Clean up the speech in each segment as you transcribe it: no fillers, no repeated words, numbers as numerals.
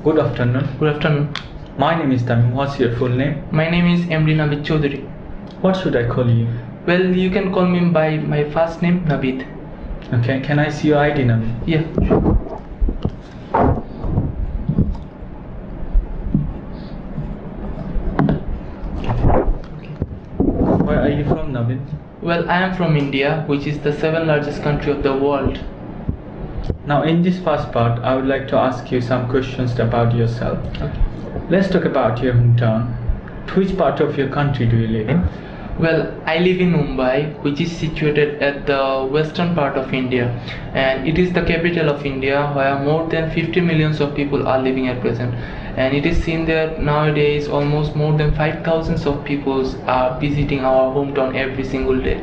Good afternoon. Good afternoon. My name is Tamim. What's your full name? My name is Emri Navid Chaudhary. What should I call you? Well, you can call me by my first name, Navid. Okay, can I see your ID number? Yeah, sure. Where are you from, Navid? Well, I am from India, which is the 7th largest country of the world. Now, in this first part, I would like to ask you some questions about yourself. Okay. Let's talk about your hometown. Which part of your country do you live in? Well, I live in Mumbai, which is situated at the western part of India, and it is the capital of India, where more than 50 millions of people are living at present. And it is seen that nowadays almost more than 5,000 of people are visiting our hometown every single day.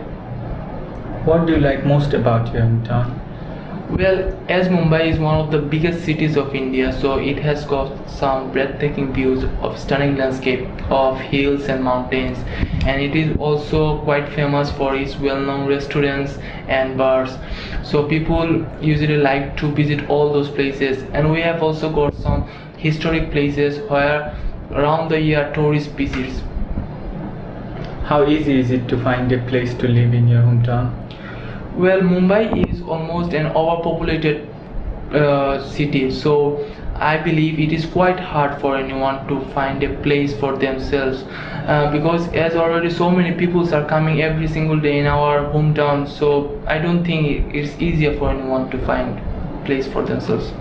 What do you like most about your hometown? Well, as Mumbai is one of the biggest cities of India, so it has got some breathtaking views of stunning landscape of hills and mountains, and it is also quite famous for its well-known restaurants and bars. So people usually like to visit all those places, and we have also got some historic places where around the year tourists visits. How easy is it to find a place to live in your hometown? Well, Mumbai is almost an overpopulated city, so I believe it is quite hard for anyone to find a place for themselves because as already so many people are coming every single day in our hometown, so I don't think it's easier for anyone to find a place for themselves.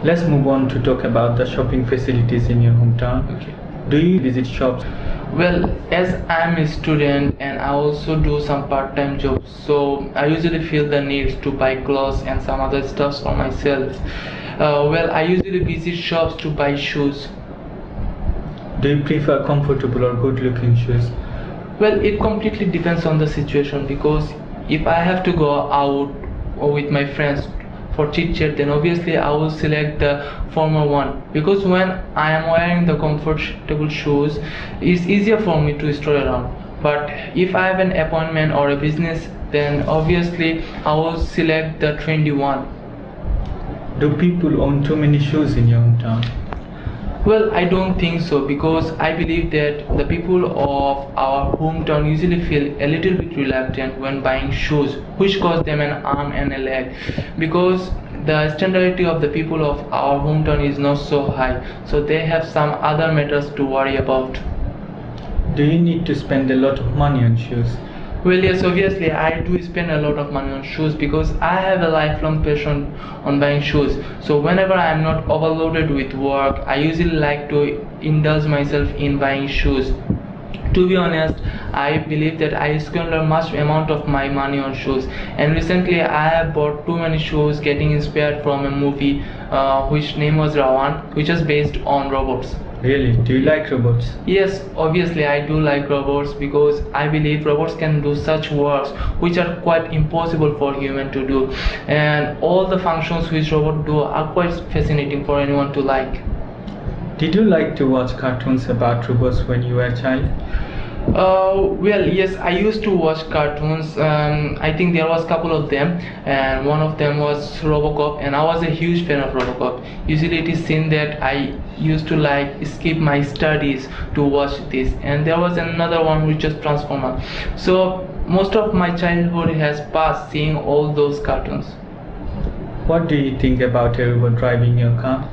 Let's move on to talk about the shopping facilities in your hometown. Okay. Do you visit shops? Well, as I'm a student and I also do some part-time jobs, so I usually feel the need to buy clothes and some other stuffs for myself. Well, I usually visit shops to buy shoes. Do you prefer comfortable or good-looking shoes? Well, it completely depends on the situation, because if I have to go out or with my friends for chit chat, then obviously I will select the former one, because when I am wearing the comfortable shoes, it's easier for me to stroll around. But if I have an appointment or a business, then obviously I will select the trendy one. Do people own too many shoes in your hometown? Well, I don't think so, because I believe that the people of our hometown usually feel a little bit reluctant when buying shoes, which cost them an arm and a leg, because the standardity of the people of our hometown is not so high, so they have some other matters to worry about. Do you need to spend a lot of money on shoes? Well, yes, obviously I do spend a lot of money on shoes, because I have a lifelong passion on buying shoes. So whenever I am not overloaded with work, I usually like to indulge myself in buying shoes. To be honest, I believe that I spend a much amount of my money on shoes, and recently I have bought too many shoes getting inspired from a movie which name was Rawan, which is based on robots. Really? Do you like robots? Yes, obviously I do like robots, because I believe robots can do such works which are quite impossible for human to do, and all the functions which robots do are quite fascinating for anyone to like. Did you like to watch cartoons about robots when you were a child? Well, yes, I used to watch cartoons. I think there was a couple of them, and one of them was Robocop, and I was a huge fan of Robocop. Usually it is seen that I used to like skip my studies to watch this, and there was another one which was Transformer. So most of my childhood has passed seeing all those cartoons. What do you think about a robot driving your car?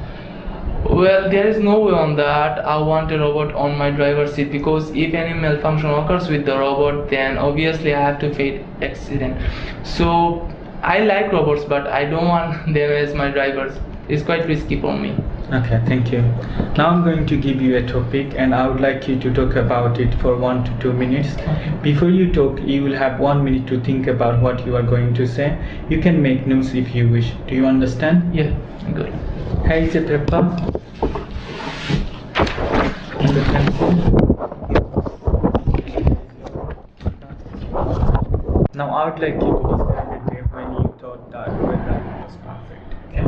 Well, there is no way on that. I want a robot on my driver's seat, because if any malfunction occurs with the robot, then obviously I have to face accident. So I like robots, but I don't want them as my drivers. It's quite risky for me. Okay, thank you. Now I'm going to give you a topic, and I would like you to talk about it for 1 to 2 minutes. Okay. Before you talk, you will have 1 minute to think about what you are going to say. You can make notes if you wish. Do you understand? Yeah, good. Here is a paper and a pencil. Now I would like you to describe a day when you thought that weather was perfect. Okay?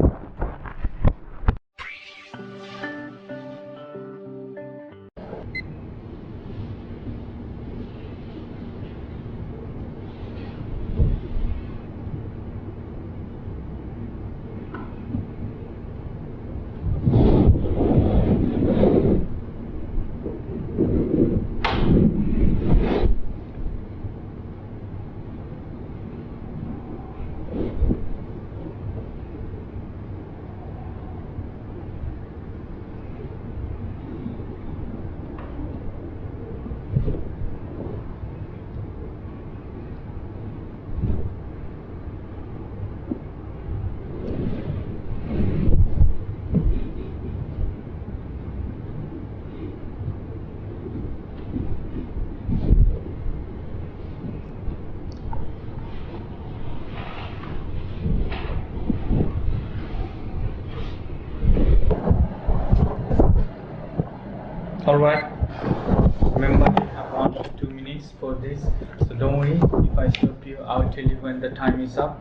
Alright, remember you have 1 to 2 minutes for this, so don't worry. If I stop you, I'll tell you when the time is up.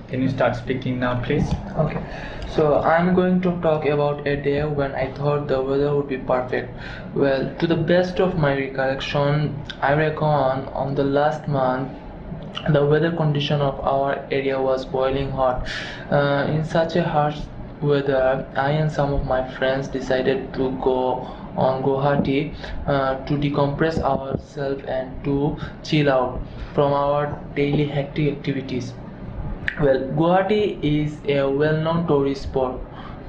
Can you start speaking now, please? Okay, so I'm going to talk about a day when I thought the weather would be perfect. Well, to the best of my recollection, I reckon on the last month the weather condition of our area was boiling hot. In such a harsh weather, I and some of my friends decided to go on Guwahati to decompress ourselves and to chill out from our daily hectic activities. Well, Guwahati is a well-known tourist spot,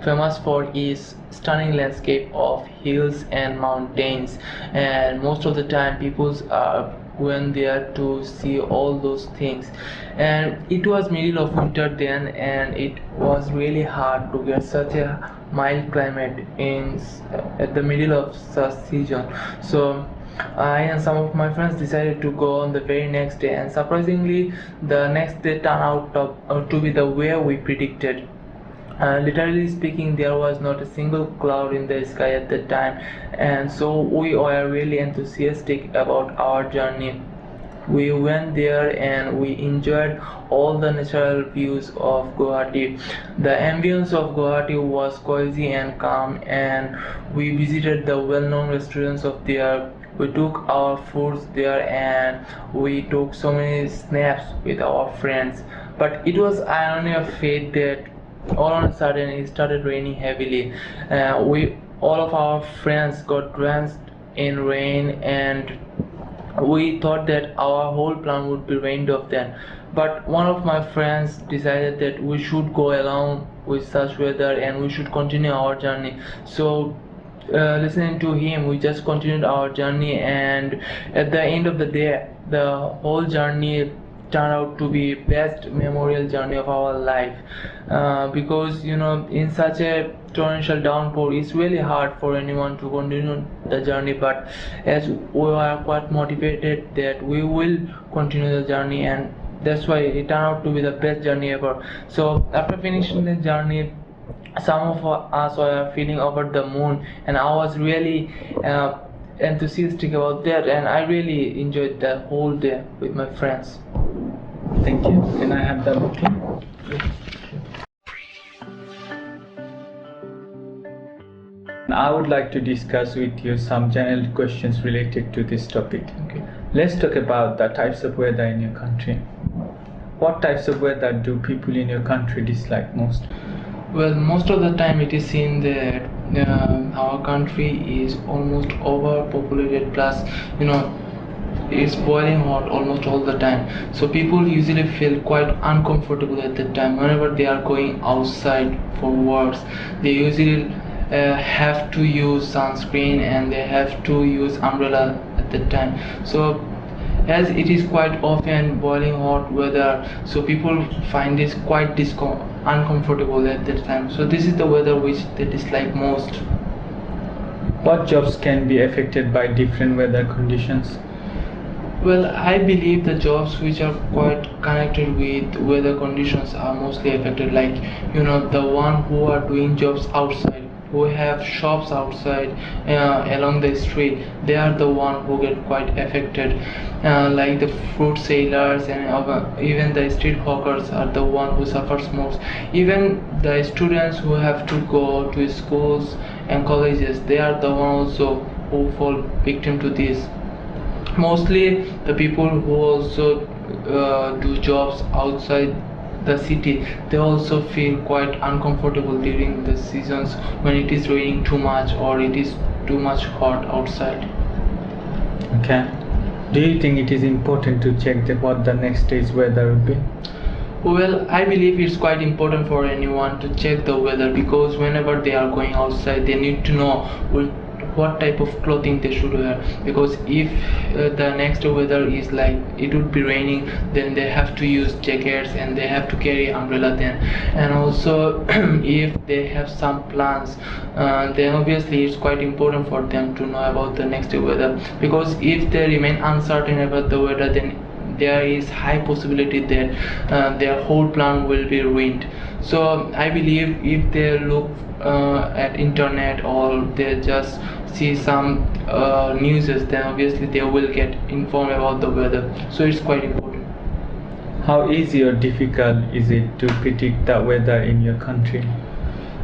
famous for its stunning landscape of hills and mountains, and most of the time people are went there to see all those things. And it was middle of winter then, and it was really hard to get such a mild climate at the middle of such season. So I and some of my friends decided to go on the very next day, and surprisingly, the next day turned out to be the way we predicted. Literally speaking, there was not a single cloud in the sky at that time, and so we were really enthusiastic about our journey. We went there and we enjoyed all the natural views of Guwahati. The ambience of Guwahati was cozy and calm, and we visited the well-known restaurants of there. We took our foods there and we took so many snaps with our friends. But it was irony of fate that all of a sudden it started raining heavily. We all of our friends got drenched in rain, and we thought that our whole plan would be rained off then. But one of my friends decided that we should go along with such weather and we should continue our journey. So listening to him, we just continued our journey, and at the end of the day the whole journey turned out to be best memorial journey of our life, because in such a torrential downpour it's really hard for anyone to continue the journey, but as we are quite motivated that we will continue the journey, and that's why it turned out to be the best journey ever. So after finishing the journey, some of us were feeling over the moon, and I was really enthusiastic about that, and I really enjoyed the whole day with my friends. Thank you. Can I have the booking? I would like to discuss with you some general questions related to this topic. Okay. Let's talk about the types of weather in your country. What types of weather do people in your country dislike most? Well, most of the time it is seen that our country is almost overpopulated, plus it's boiling hot almost all the time, so people usually feel quite uncomfortable at that time. Whenever they are going outside for works, they usually have to use sunscreen and they have to use umbrella at that time. So as it is quite often boiling hot weather, so people find this quite uncomfortable at that time. So this is the weather which they dislike most. What jobs can be affected by different weather conditions? Well, I believe the jobs which are quite connected with weather conditions are mostly affected, like the one who are doing jobs outside, who have shops outside along the street, they are the one who get quite affected, like the fruit sellers and even the street hawkers are the one who suffers most. Even the students who have to go to schools and colleges, they are the one also who fall victim to this. Mostly the people who also do jobs outside the city, they also feel quite uncomfortable during the seasons when it is raining too much or it is too much hot outside. Okay. Do you think it is important to check what the next day's weather will be? Well, I believe it's quite important for anyone to check the weather, because whenever they are going outside they need to know what type of clothing they should wear, because if the next weather is like it would be raining, then they have to use jackets and they have to carry umbrella then. And also if they have some plans, then obviously it's quite important for them to know about the next weather, because if they remain uncertain about the weather, then there is high possibility that their whole plan will be ruined. So I believe if they look at internet, or they just see some news, then obviously they will get informed about the weather. So it's quite important. How easy or difficult is it to predict the weather in your country?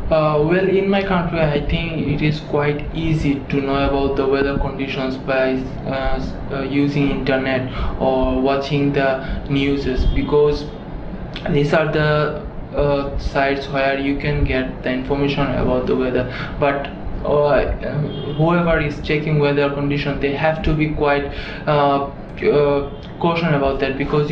Well, in my country, I think it is quite easy to know about the weather conditions by using internet or watching the news, because these are the sites where you can get the information about the weather. But whoever is checking weather condition, they have to be quite caution about that, because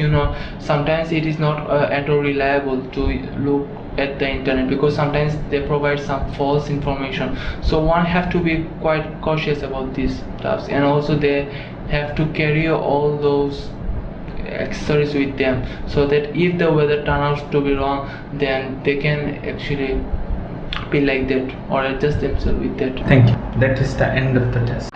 sometimes it is not at all reliable to look at the internet, because sometimes they provide some false information. So one have to be quite cautious about these stuff, and also they have to carry all those accessories with them, so that if the weather turns out to be wrong, then they can actually be like that or adjust themselves with that. Thank you. That is the end of the test.